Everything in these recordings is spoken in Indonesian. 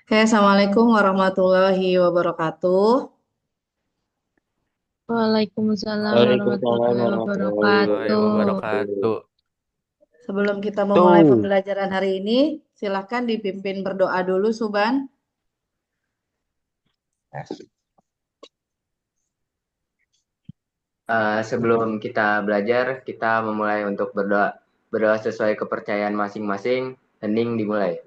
Oke, Assalamualaikum warahmatullahi wabarakatuh. Waalaikumsalam Waalaikumsalam warahmatullahi warahmatullahi wabarakatuh. wabarakatuh. Sebelum kita memulai Tuh, pembelajaran hari ini, silakan dipimpin berdoa dulu, Suban. Sebelum kita belajar, kita memulai untuk berdoa. Berdoa sesuai kepercayaan masing-masing. Hening dimulai.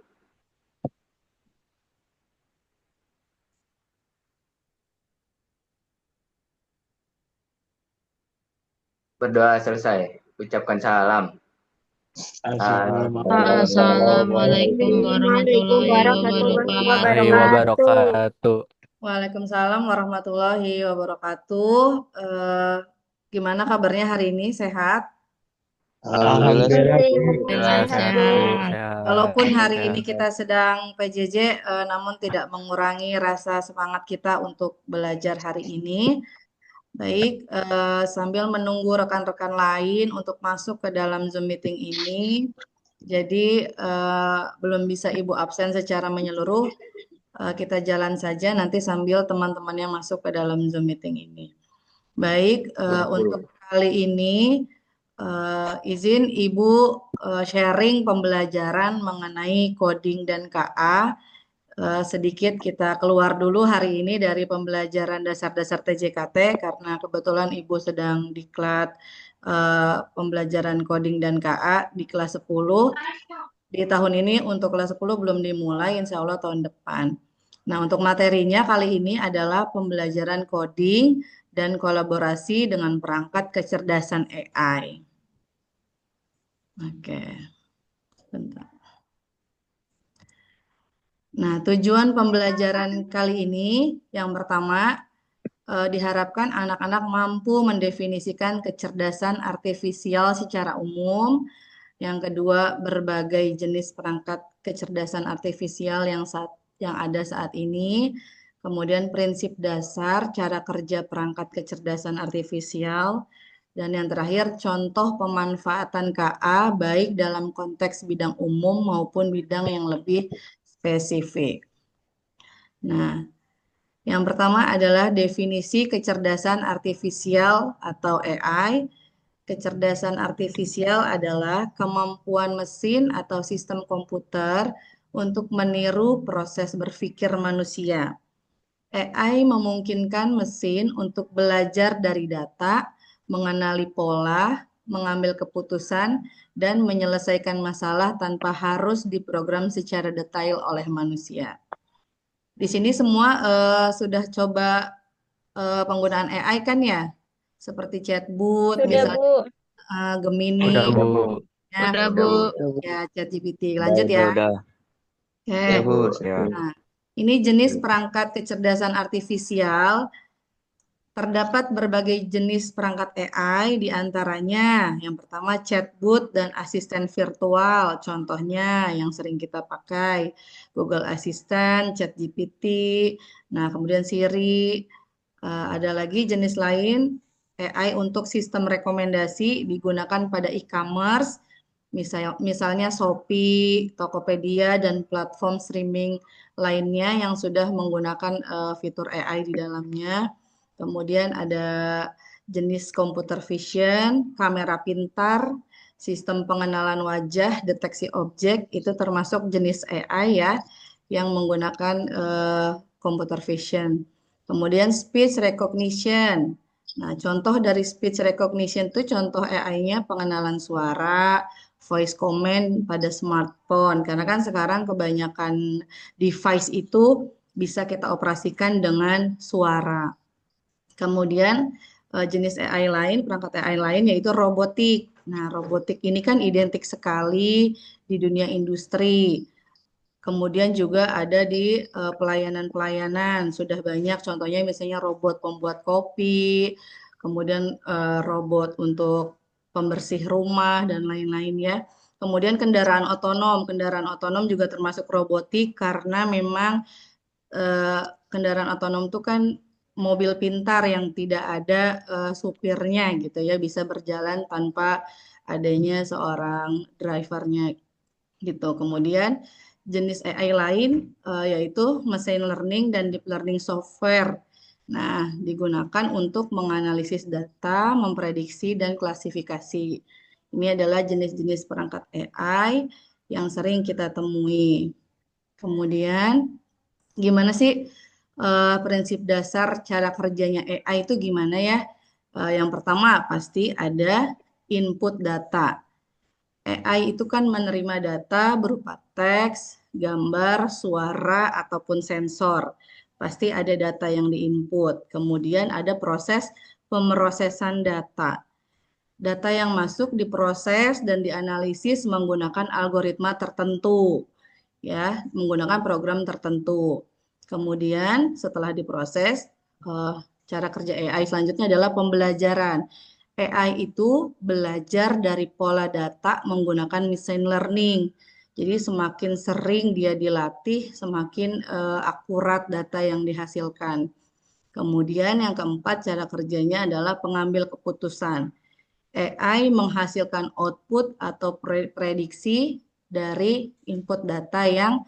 Berdoa selesai. Ucapkan salam. Assalamualaikum Assalamualaikum warahmatullahi warahmatullahi warahmatullahi wabarakatuh. wabarakatuh. Waalaikumsalam warahmatullahi wabarakatuh. Gimana kabarnya hari ini? Sehat? Alhamdulillah Alhamdulillah Alhamdulillah sehat Bu, Bu. sehat. sehat, Walaupun hari ini sehat. kita sedang PJJ, namun tidak mengurangi rasa semangat kita untuk belajar hari ini. Baik, sambil menunggu rekan-rekan lain untuk masuk ke dalam Zoom meeting ini, jadi belum bisa Ibu absen secara menyeluruh, kita jalan saja nanti sambil teman-temannya masuk ke dalam Zoom meeting ini. Baik, untuk Buru-buru. kali ini izin Ibu sharing pembelajaran mengenai coding dan KA. Sedikit kita keluar dulu hari ini dari pembelajaran dasar-dasar TJKT karena kebetulan Ibu sedang diklat pembelajaran coding dan KA di kelas 10. Di tahun ini untuk kelas 10 belum dimulai, insya Allah tahun depan. Nah, untuk materinya kali ini adalah pembelajaran coding dan kolaborasi dengan perangkat kecerdasan AI. Oke, bentar. Nah, tujuan pembelajaran kali ini yang pertama diharapkan anak-anak mampu mendefinisikan kecerdasan artifisial secara umum. Yang kedua, berbagai jenis perangkat kecerdasan artifisial yang ada saat ini. Kemudian prinsip dasar cara kerja perangkat kecerdasan artifisial. Dan yang terakhir, contoh pemanfaatan KA baik dalam konteks bidang umum maupun bidang yang lebih spesifik. Nah, yang pertama adalah definisi kecerdasan artifisial atau AI. Kecerdasan artifisial adalah kemampuan mesin atau sistem komputer untuk meniru proses berpikir manusia. AI memungkinkan mesin untuk belajar dari data, mengenali pola, mengambil keputusan, dan menyelesaikan masalah tanpa harus diprogram secara detail oleh manusia. Di sini semua sudah coba penggunaan AI kan ya, seperti chatbot, Sudah misalnya Bu. Gemini, Udah Bu, ya, Udah Udah, Bu. Bu. ya ChatGPT. udah, Lanjut udah, ya. udah. Ya, Oke. Bu. Siap. Nah, ini jenis perangkat kecerdasan artifisial. Terdapat berbagai jenis perangkat AI, di antaranya yang pertama chatbot dan asisten virtual. Contohnya yang sering kita pakai Google Assistant, ChatGPT, nah kemudian Siri. Ada lagi jenis lain AI untuk sistem rekomendasi digunakan pada e-commerce, misalnya Shopee, Tokopedia, dan platform streaming lainnya yang sudah menggunakan fitur AI di dalamnya. Kemudian ada jenis computer vision, kamera pintar, sistem pengenalan wajah, deteksi objek, itu termasuk jenis AI ya, yang menggunakan computer vision. Kemudian speech recognition. Nah, contoh dari speech recognition itu contoh AI-nya pengenalan suara, voice command pada smartphone. Karena kan sekarang kebanyakan device itu bisa kita operasikan dengan suara. Kemudian jenis AI lain, perangkat AI lain yaitu robotik. Nah, robotik ini kan identik sekali di dunia industri. Kemudian juga ada di pelayanan-pelayanan. Sudah banyak contohnya misalnya robot pembuat kopi, kemudian robot untuk pembersih rumah dan lain-lain ya. Kemudian kendaraan otonom juga termasuk robotik karena memang eh, kendaraan otonom itu kan mobil pintar yang tidak ada supirnya gitu ya, bisa berjalan tanpa adanya seorang drivernya gitu. Kemudian jenis AI lain yaitu machine learning dan deep learning software. Nah, digunakan untuk menganalisis data, memprediksi, dan klasifikasi. Ini adalah jenis-jenis perangkat AI yang sering kita temui. Kemudian, gimana sih prinsip dasar cara kerjanya AI itu gimana ya? Yang pertama, pasti ada input data. AI itu kan menerima data berupa teks, gambar, suara, ataupun sensor. Pasti ada data yang diinput. Kemudian ada proses pemrosesan data. Data yang masuk diproses dan dianalisis menggunakan algoritma tertentu, ya, menggunakan program tertentu. Kemudian setelah diproses, cara kerja AI selanjutnya adalah pembelajaran. AI itu belajar dari pola data menggunakan machine learning. Jadi semakin sering dia dilatih, semakin akurat data yang dihasilkan. Kemudian yang keempat, cara kerjanya adalah pengambil keputusan. AI menghasilkan output atau prediksi dari input data yang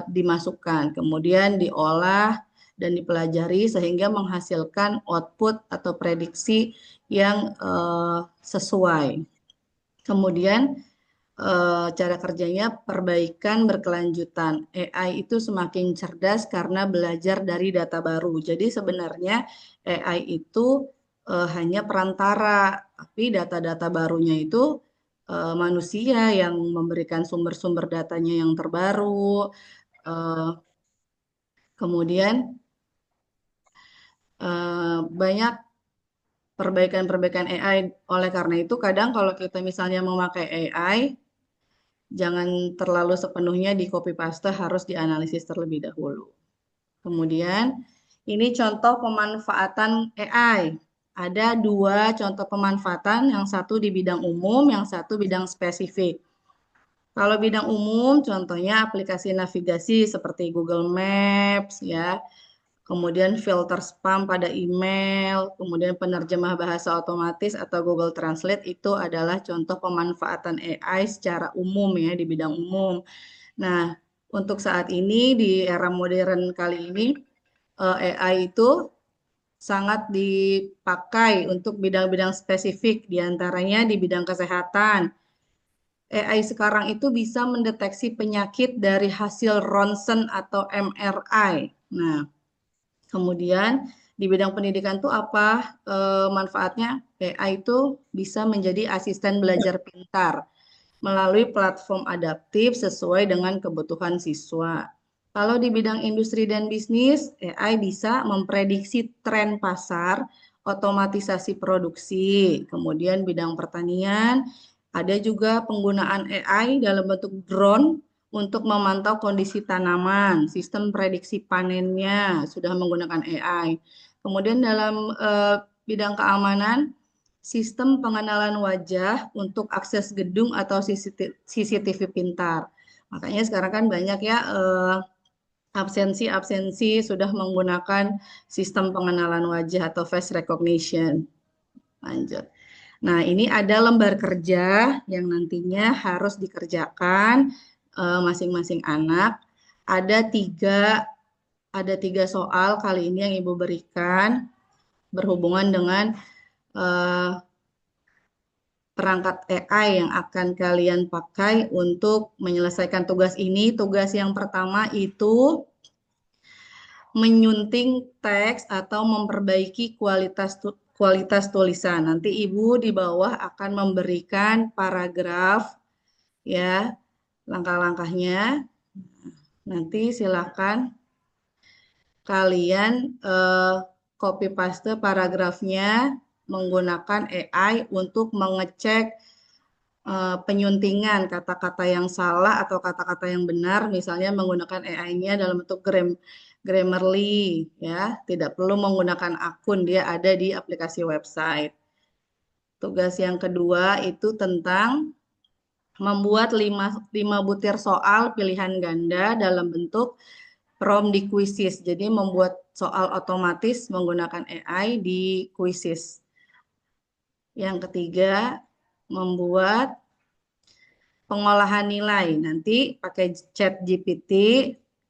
dimasukkan, kemudian diolah dan dipelajari sehingga menghasilkan output atau prediksi yang sesuai. Kemudian cara kerjanya perbaikan berkelanjutan. AI itu semakin cerdas karena belajar dari data baru. Jadi sebenarnya AI itu hanya perantara, tapi data-data barunya itu manusia yang memberikan sumber-sumber datanya yang terbaru. Kemudian banyak perbaikan-perbaikan AI. Oleh karena itu, kadang kalau kita misalnya memakai AI, jangan terlalu sepenuhnya di copy paste, harus dianalisis terlebih dahulu. Kemudian, ini contoh pemanfaatan AI. Ada dua contoh pemanfaatan, yang satu di bidang umum, yang satu bidang spesifik. Kalau bidang umum, contohnya aplikasi navigasi seperti Google Maps, ya. Kemudian filter spam pada email, kemudian penerjemah bahasa otomatis atau Google Translate, itu adalah contoh pemanfaatan AI secara umum ya, di bidang umum. Nah, untuk saat ini di era modern kali ini, AI itu sangat dipakai untuk bidang-bidang spesifik, diantaranya di bidang kesehatan. AI sekarang itu bisa mendeteksi penyakit dari hasil ronsen atau MRI. Nah, kemudian di bidang pendidikan tuh apa manfaatnya? AI itu bisa menjadi asisten belajar pintar melalui platform adaptif sesuai dengan kebutuhan siswa. Kalau di bidang industri dan bisnis, AI bisa memprediksi tren pasar, otomatisasi produksi. Kemudian bidang pertanian, ada juga penggunaan AI dalam bentuk drone untuk memantau kondisi tanaman, sistem prediksi panennya sudah menggunakan AI. Kemudian dalam bidang keamanan, sistem pengenalan wajah untuk akses gedung atau CCTV pintar. Makanya sekarang kan banyak ya absensi sudah menggunakan sistem pengenalan wajah atau face recognition. Lanjut. Nah, ini ada lembar kerja yang nantinya harus dikerjakan masing-masing anak. Ada tiga soal kali ini yang Ibu berikan berhubungan dengan perangkat AI yang akan kalian pakai untuk menyelesaikan tugas ini. Tugas yang pertama itu menyunting teks atau memperbaiki kualitas tulisan. Nanti Ibu di bawah akan memberikan paragraf ya, langkah-langkahnya. Nanti silakan kalian copy paste paragrafnya menggunakan AI untuk mengecek penyuntingan kata-kata yang salah atau kata-kata yang benar, misalnya menggunakan AI-nya dalam bentuk Grammarly, ya, tidak perlu menggunakan akun, dia ada di aplikasi website. Tugas yang kedua itu tentang membuat 5 butir soal pilihan ganda dalam bentuk prompt di Quizzes. Jadi membuat soal otomatis menggunakan AI di Quizzes. Yang ketiga, membuat pengolahan nilai. Nanti pakai chat GPT,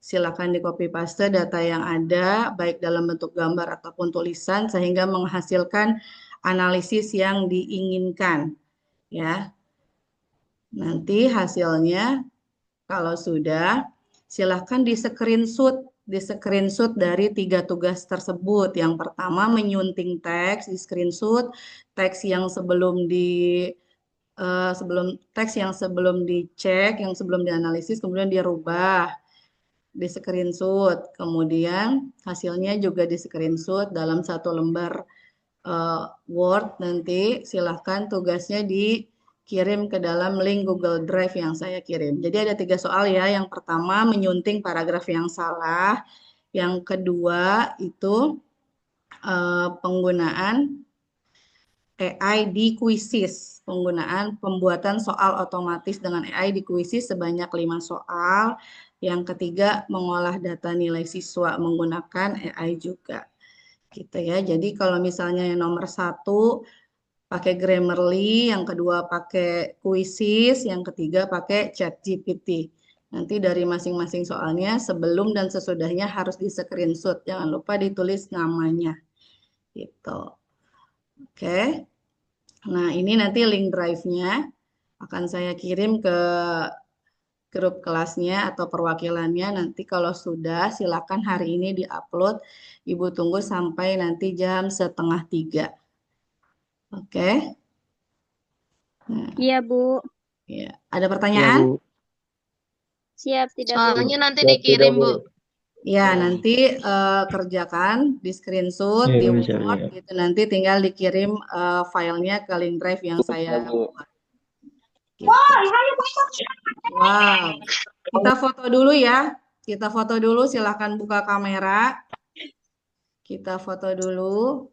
silakan di copy paste data yang ada, baik dalam bentuk gambar ataupun tulisan, sehingga menghasilkan analisis yang diinginkan. Ya, nanti hasilnya kalau sudah, silakan di screenshot dari 3 tugas tersebut. Yang pertama menyunting teks, di screenshot teks yang sebelum dicek, yang sebelum dianalisis, kemudian dirubah, di screenshot. Kemudian hasilnya juga di screenshot dalam satu lembar Word. Nanti silahkan tugasnya dikirim ke dalam link Google Drive yang saya kirim. Jadi ada 3 soal ya. Yang pertama menyunting paragraf yang salah. Yang kedua itu penggunaan AI di quizzes, penggunaan pembuatan soal otomatis dengan AI di quizzes sebanyak 5 soal. Yang ketiga, mengolah data nilai siswa menggunakan AI juga. Gitu ya. Jadi kalau misalnya yang nomor 1 pakai Grammarly, yang kedua pakai quizzes, yang ketiga pakai ChatGPT. Nanti dari masing-masing soalnya sebelum dan sesudahnya harus di screenshot. Jangan lupa ditulis namanya. Gitu. Oke. Nah, ini nanti link drive-nya akan saya kirim ke grup kelasnya atau perwakilannya. Nanti kalau sudah, silakan hari ini di-upload. Ibu tunggu sampai nanti jam 2:30. Oke. Nah, Iya, Bu. ya. Ada Iya, pertanyaan? Bu. Siap, tidak, Bu. Soalnya nanti Siap, dikirim, tidak, Bu. Bu. Ya, nanti kerjakan di screenshot, Iya, di bisa, Word, bisa. gitu. Nanti tinggal dikirim filenya ke link drive yang saya buat. Gitu. Wow. Kita foto dulu ya. Kita foto dulu, silahkan buka kamera. Kita foto dulu.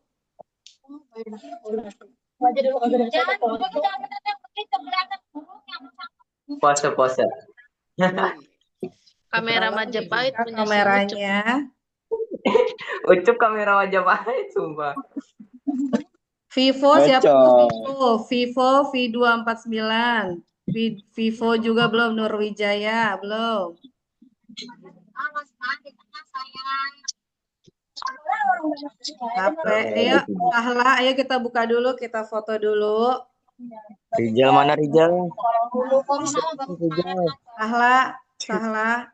Pose. Kamera Tolong Majapahit dibuka punya si Ucup. kameranya. Ucup kamera wajah pahit, sumpah. Vivo siapa tuh? Vivo V249. Vivo juga belum, Nurwijaya belum. HP, ayo Sahla, ayo kita buka dulu, kita foto dulu. Rijal mana Rijal? Sahla.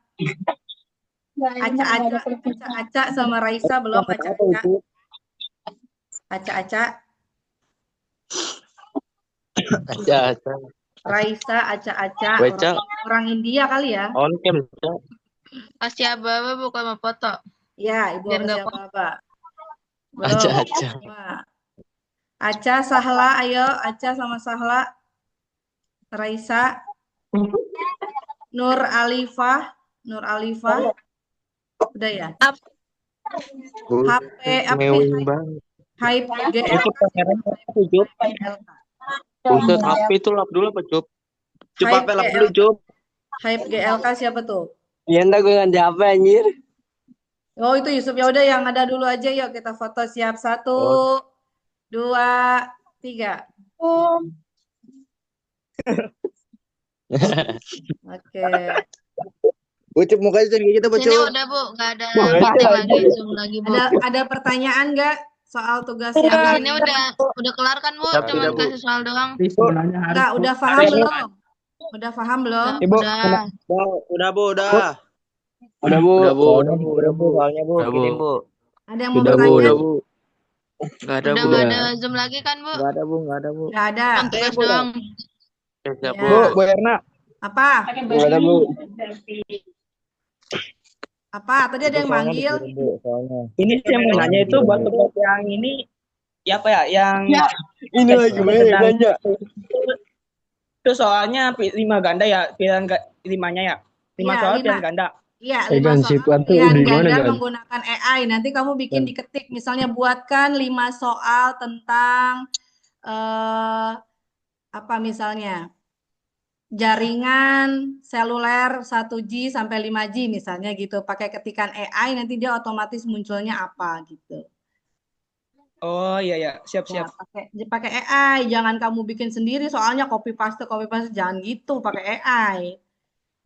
Aca sama Raisa belum, Aca. Aja. Raisa, Aca. Baca. Orang India kali ya? On cam. Pasti Aba buka sama foto. Ya, Ibu Biar nggak Bapak. Belum. Aca. Aca, Sahla, ayo. Aca sama Sahla. Raisa. Nur Alifah. Udah ya? HP Buset, HP itu lap dulu apa, Cup? Coba HP lap dulu, Cup. Hype GLK siapa tuh? Iya, enggak gue ganti HP, anjir. Oh, itu Yusuf. Ya udah yang ada dulu aja, yuk kita foto. Siap. 1, 2, 3. Oke. Ucup mukanya jadi kita, Bu. Sini udah, Bu. Nggak ada meeting lagi, Zoom lagi, Bu. Ada pertanyaan nggak soal tugas yang Ini udah kelar kan, Bu? Cuma kasih soal doang. Enggak, udah paham belum? Udah paham belum? Ibu. Udah, Bu. Soalnya, Bu. Kirim, Bu. Ada yang mau bertanya? Enggak ada, Udah Bu. nggak ada Zoom lagi kan, Bu? Enggak ada, Bu. Nggak ada. Cuma tugas doang. Siap, Ya. Bu. Erna. Apa? Enggak ada, Bu. Apa? Tadi ada yang manggil. Ini saya mau nanya itu buat tugas yang ini ya apa ya yang Ini lagi nanya. itu soalnya 5 ganda ya pilihan 5-nya ya 5 Iya, soal 5. pilihan ganda. Iya, 5 soal pilihan ganda menggunakan AI. Nanti kamu bikin diketik, misalnya buatkan 5 soal tentang apa misalnya jaringan seluler 1G sampai 5G misalnya gitu. Pakai ketikan AI nanti dia otomatis munculnya apa gitu. Oh iya ya, siap Ya, siap. pakai AI, jangan kamu bikin sendiri soalnya copy paste jangan gitu, pakai AI.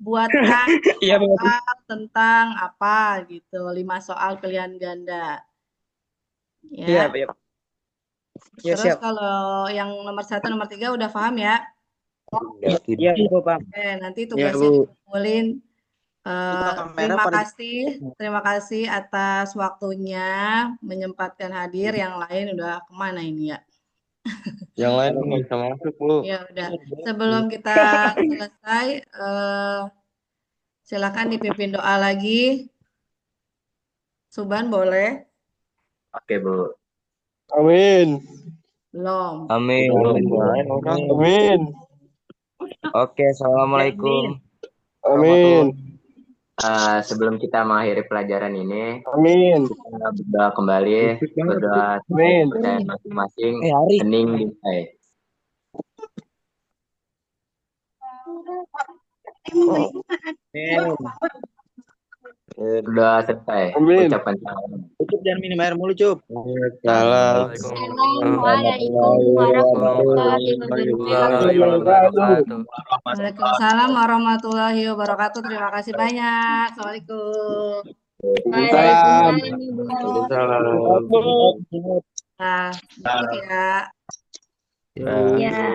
Buatkan Iya benar. soal tentang apa gitu, 5 soal pilihan ganda. Iya, Ya. iya. Ya Terus siap. kalau yang nomor 1, nomor 3 udah paham ya? Iya, Bu, Bang. Oke, nanti Ya, tugasnya Bu. dikumpulin. Kamera Terima pada terima kasih atas waktunya menyempatkan hadir. Yang lain udah kemana ini ya? yang lain nggak bisa masuk, Bu. Ya udah. Sebelum kita selesai, silakan dipimpin doa lagi. Suban boleh? Oke, Bu. Amin. Belum. Amin. Belum lain orang. Amin. Oke, assalamualaikum. Amin. Sebelum kita mengakhiri pelajaran ini, Amin. kita berdoa kembali, berdoa Amin. kepercayaan masing-masing, Hari. hening dimulai. Berdoa selesai. Amin. Ucapan salam. Cukup jangan minum air mulu, Cup. Salam. Assalamualaikum warahmatullahi wabarakatuh. Waalaikumsalam warahmatullahi wabarakatuh. Terima kasih banyak. Assalamualaikum. Waalaikumsalam, Ibu. Salam. Nah, masuk ya. Ya.